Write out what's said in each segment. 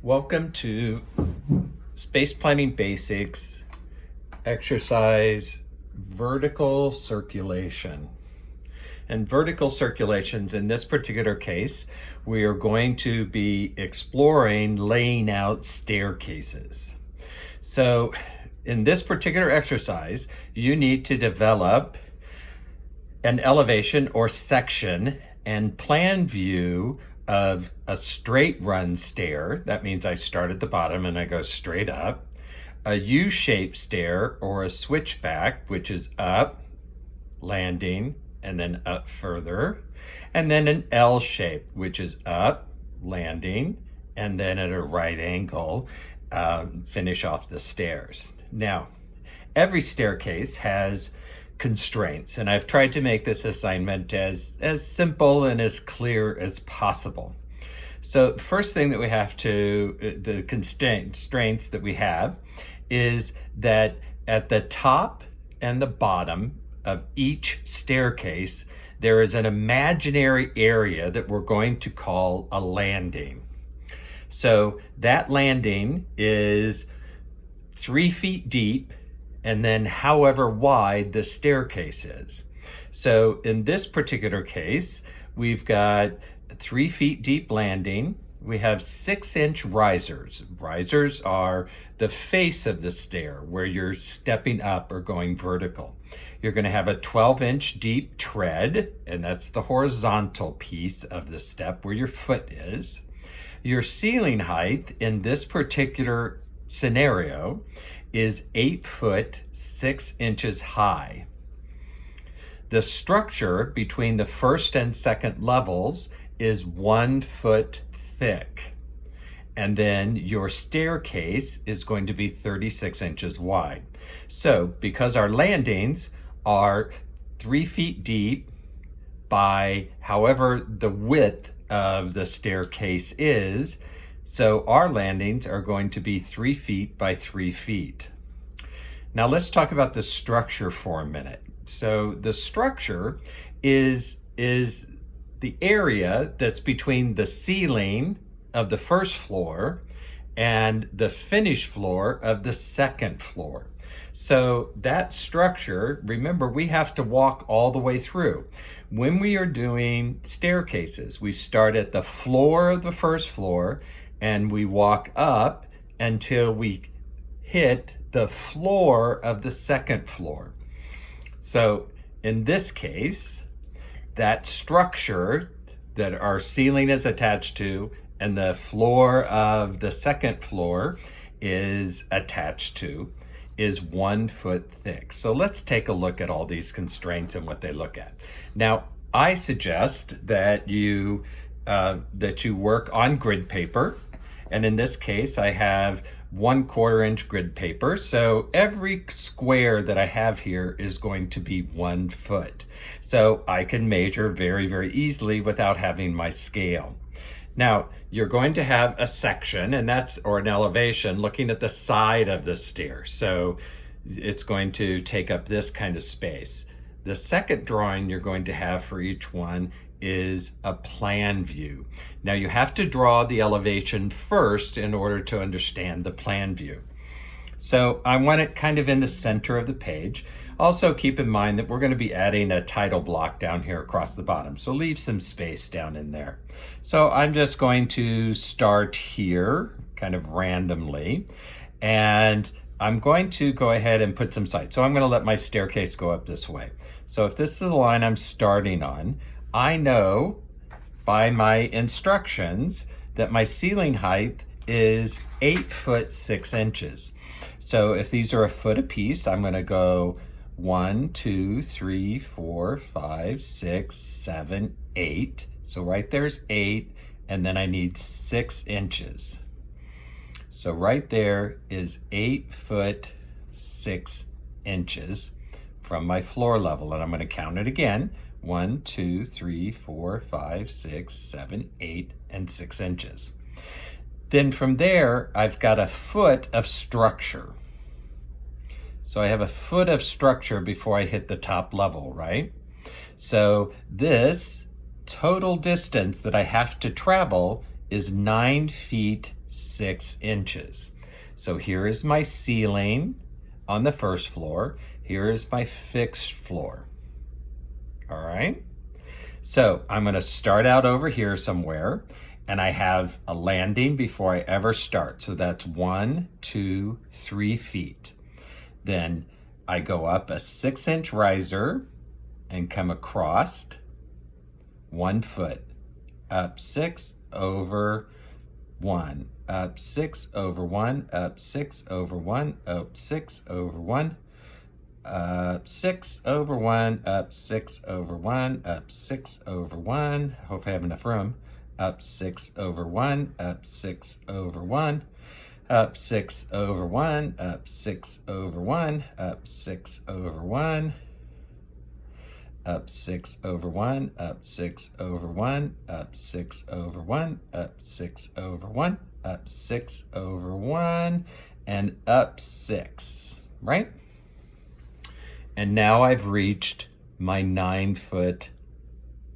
Welcome to Space Planning Basics, exercise vertical circulation. And vertical circulations, in this particular case, we are going to be exploring laying out staircases. So in this particular exercise, you need to develop an elevation or section and plan view of a straight run stair. That means I start at the bottom and I go straight up. A U-shaped stair or a switchback, which is up, landing, and then up further. And then an L shape, which is up, landing, and then at a right angle, finish off the stairs. Now, every staircase has constraints, and I've tried to make this assignment as simple and as clear as possible. So first thing that we have to, the constraints that we have is that at the top and the bottom of each staircase, there is an imaginary area that we're going to call a landing. So that landing is 3 feet deep, and then however wide the staircase is. So in this particular case, we've got 3 feet deep landing. We have 6-inch risers. Risers are the face of the stair where you're stepping up or going vertical. You're going to have a 12-inch deep tread, and that's the horizontal piece of the step where your foot is. Your ceiling height in this particular scenario is 8 foot 6 inches high. The structure between the first and second levels is 1 foot thick. And then your staircase is going to be 36 inches wide. So because our landings are 3 feet deep by however the width of the staircase is, so our landings are going to be 3 feet by 3 feet. Now let's talk about the structure for a minute. So the structure is the area that's between the ceiling of the first floor and the finished floor of the second floor. So that structure, remember, we have to walk all the way through. When we are doing staircases, we start at the floor of the first floor and we walk up until we hit the floor of the second floor. So in this case, that structure that our ceiling is attached to and the floor of the second floor is attached to is 1 foot thick. So let's take a look at all these constraints and what they look at. Now, I suggest that you work on grid paper. And in this case, I have 1/4 inch grid paper. So every square that I have here is going to be 1 foot. So I can measure very, very easily without having my scale. Now, you're going to have a section, and or an elevation looking at the side of the stair. So it's going to take up this kind of space. The second drawing you're going to have for each one is a plan view. Now you have to draw the elevation first in order to understand the plan view. So I want it kind of in the center of the page. Also keep in mind that we're going to be adding a title block down here across the bottom. So leave some space down in there. So I'm just going to start here kind of randomly, and I'm going to go ahead and put some sights. So I'm going to let my staircase go up this way. So if this is the line I'm starting on, I know by my instructions that my ceiling height is 8 foot 6 inches. So if these are a foot apiece, I'm going to go 1, 2, 3, 4, 5, 6, 7, 8. So right there's 8, and then I need 6 inches. So right there is 8 foot 6 inches from my floor level, and I'm going to count it again. 1, 2, 3, 4, 5, 6, 7, 8, and 6 inches. Then from there, I've got a foot of structure. So I have a foot of structure before I hit the top level, right? So this total distance that I have to travel is 9 feet 6 inches. So here is my ceiling on the first floor. Here is my fixed floor. All right. So I'm going to start out over here somewhere, and I have a landing before I ever start. So that's 1, 2, 3 feet. Then I go up a 6-inch riser and come across 1 foot, up 6, over 1, up 6, over 1, up 6, over 1, up 6, over 1, up 6, over 1, up 6, over 1, up 6, over 1. Hope I have enough room. Up 6, over 1, up 6, over 1, up 6, over 1, up 6, over 1, up 6, over 1, up 6, over 1, up 6, over 1, up 6, over 1, up 6, over 1, up 6, over 1, and up 6, right? And now I've reached my 9-foot,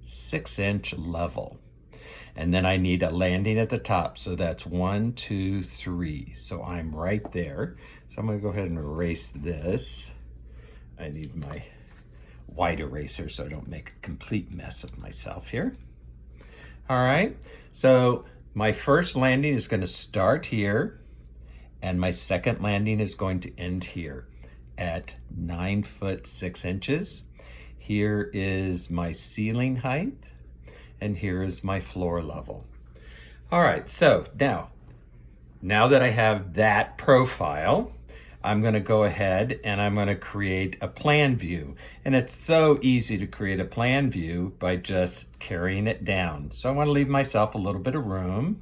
6-inch level. And then I need a landing at the top. So that's 1, 2, 3. So I'm right there. So I'm going to go ahead and erase this. I need my white eraser so I don't make a complete mess of myself here. All right. So my first landing is going to start here, and my second landing is going to end here at 9 foot 6 inches. Here is my ceiling height, and here is my floor level. All right, so now that I have that profile, I'm going to go ahead and I'm going to create a plan view. And it's so easy to create a plan view by just carrying it down. So I want to leave myself a little bit of room.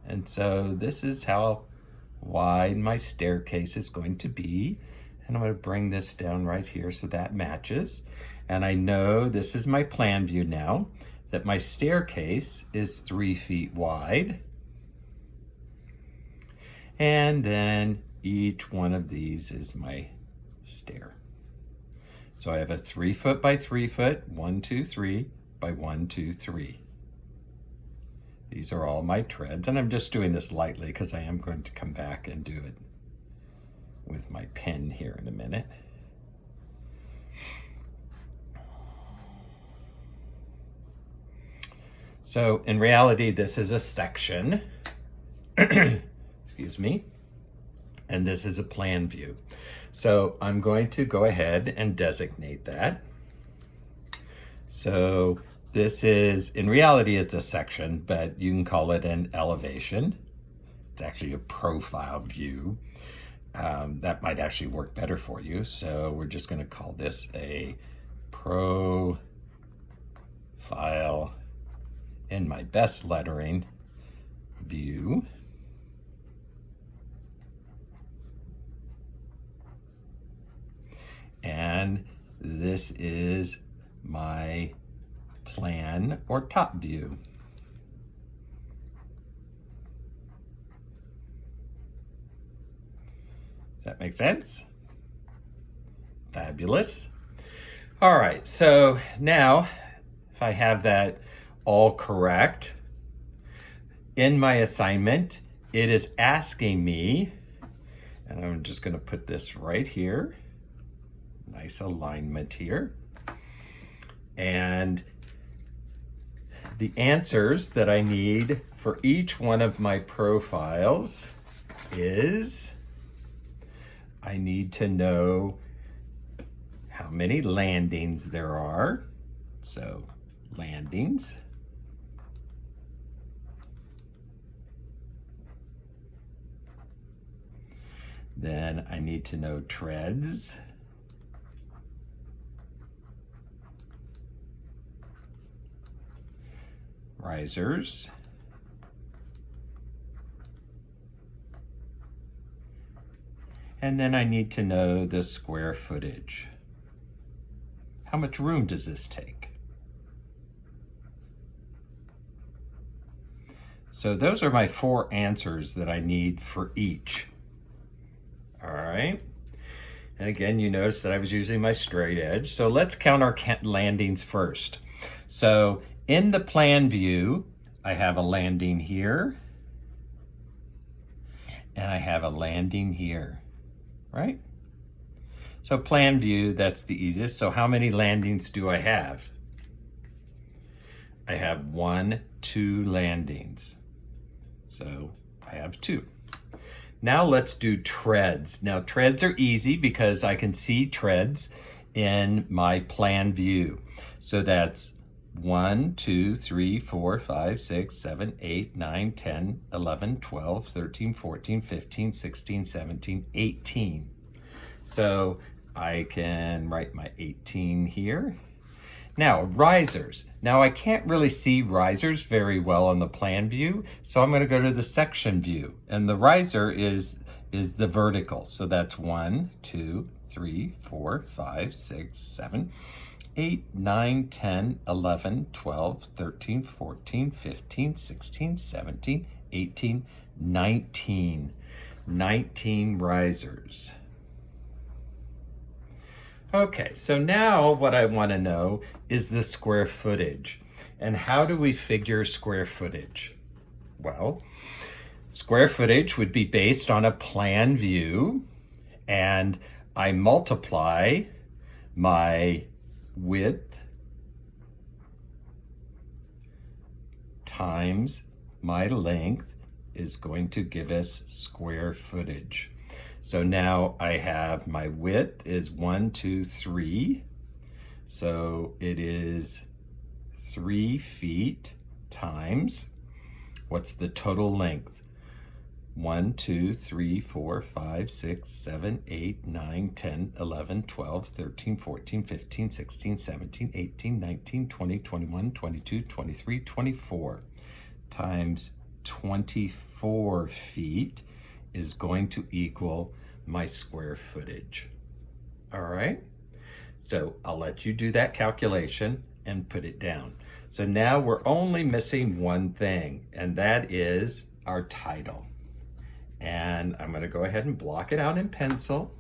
And so this is how wide my staircase is going to be. And I'm going to bring this down right here so that matches. And I know this is my plan view now, that my staircase is 3 feet wide. And then each one of these is my stair. So I have a 3 foot by 3 foot, 1, 2, 3 by 1, 2, 3. These are all my treads, and I'm just doing this lightly because I am going to come back and do it with my pen here in a minute. So in reality, this is a section, excuse me, and this is a plan view. So I'm going to go ahead and designate that. So this is, in reality, it's a section, but you can call it an elevation. It's actually a profile view. That might actually work better for you. So we're just going to call this a profile in my best lettering view. And this is my plan or top view. Does that make sense? Fabulous. All right, so now if I have that all correct, in my assignment, it is asking me, and I'm just going to put this right here, nice alignment here, and the answers that I need for each one of my profiles is, I need to know how many landings there are. So landings. Then I need to know treads. Risers. And then I need to know the square footage. How much room does this take? So those are my 4 answers that I need for each. All right. And again, you notice that I was using my straight edge. So let's count our landings first. So in the plan view, I have a landing here and I have a landing here, right? So plan view, that's the easiest. So how many landings do I have? I have 1, 2 landings. So I have 2. Now let's do treads. Now treads are easy because I can see treads in my plan view. So that's 1, 2, 3, 4, 5, 6, 7, 8, 9, 10, 11, 12, 13, 14, 15, 16, 17, 18. So I can write my 18 here. Now, risers. Now, I can't really see risers very well on the plan view, so I'm going to go to the section view. And the riser is the vertical. So that's 1, 2, 3, 4, 5, 6, 7, 8, 9, 10, 11, 12, 13, 14, 15, 16, 17, 18, 19. 19 risers. Okay, so now what I want to know is the square footage. And how do we figure square footage? Well, square footage would be based on a plan view, and I multiply my width times my length is going to give us square footage. So now I have my width is 1, 2, 3. So it is 3 feet times, what's the total length? 1, 2, 3, 4, 5, 6, 7, 8, 9, 10, 11, 12, 13, 14, 15, 16, 17, 18, 19, 20, 21, 22, 23, 24 times 24 feet is going to equal my square footage. All right, so I'll let you do that calculation and put it down. So now we're only missing one thing, and that is our title. And I'm going to go ahead and block it out in pencil.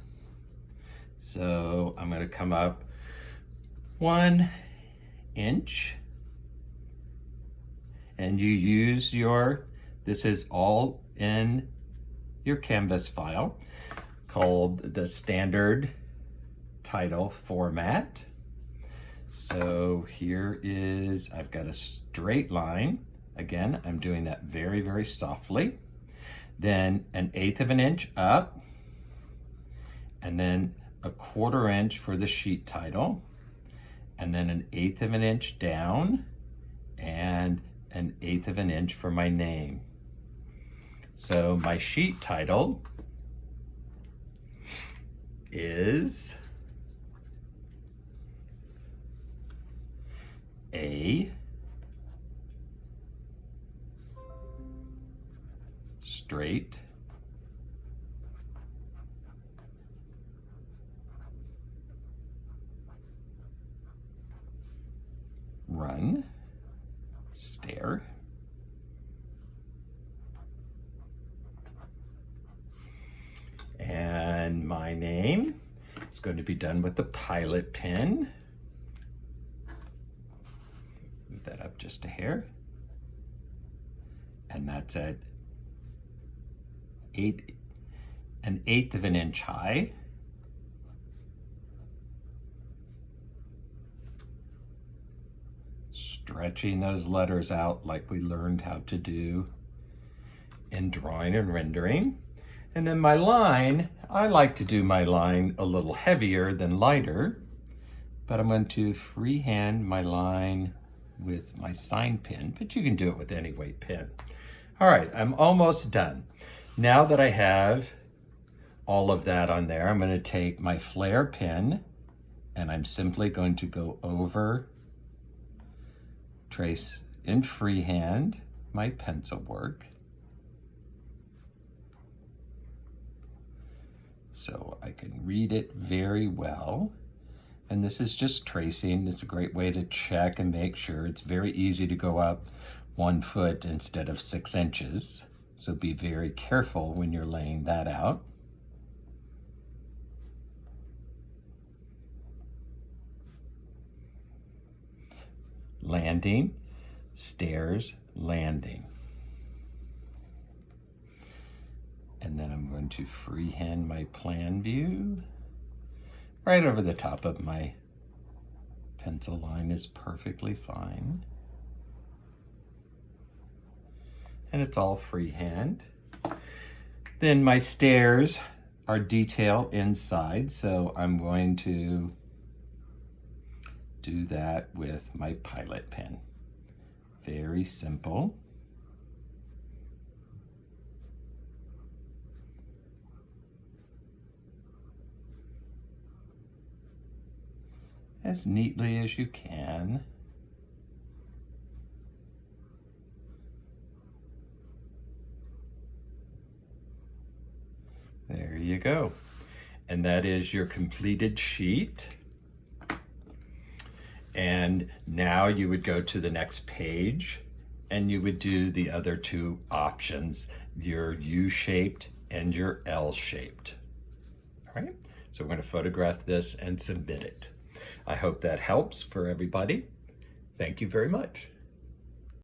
So I'm going to come up 1 inch, and you use this is all in your Canvas file called the standard title format. So here is, I've got a straight line. Again, I'm doing that very, very softly. Then 1/8 of an inch up, and then 1/4 inch for the sheet title, and then 1/8 of an inch down, and 1/8 of an inch for my name. So my sheet title is a straight run stair and my name is going to be done with the pilot pen. Move that up just a hair, and that's at 1/8 of an inch high. Stretching those letters out like we learned how to do in drawing and rendering. And then my line, I like to do my line a little heavier than lighter, but I'm going to freehand my line with my sign pen, but you can do it with any weight pen. All right, I'm almost done. Now that I have all of that on there, I'm going to take my flare pen and I'm simply going to go over, trace in freehand my pencil work. So I can read it very well. And this is just tracing. It's a great way to check and make sure. It's very easy to go up 1 foot instead of 6 inches. So be very careful when you're laying that out. Landing, stairs, landing. And then I'm going to freehand my plan view. Right over the top of my pencil line is perfectly fine. And it's all freehand. Then my stairs are detail inside, so I'm going to do that with my pilot pen. Very simple. As neatly as you can. There you go. And that is your completed sheet. And now you would go to the next page and you would do the other two options, your U-shaped and your L-shaped. All right, so we're going to photograph this and submit it. I hope that helps for everybody. Thank you very much.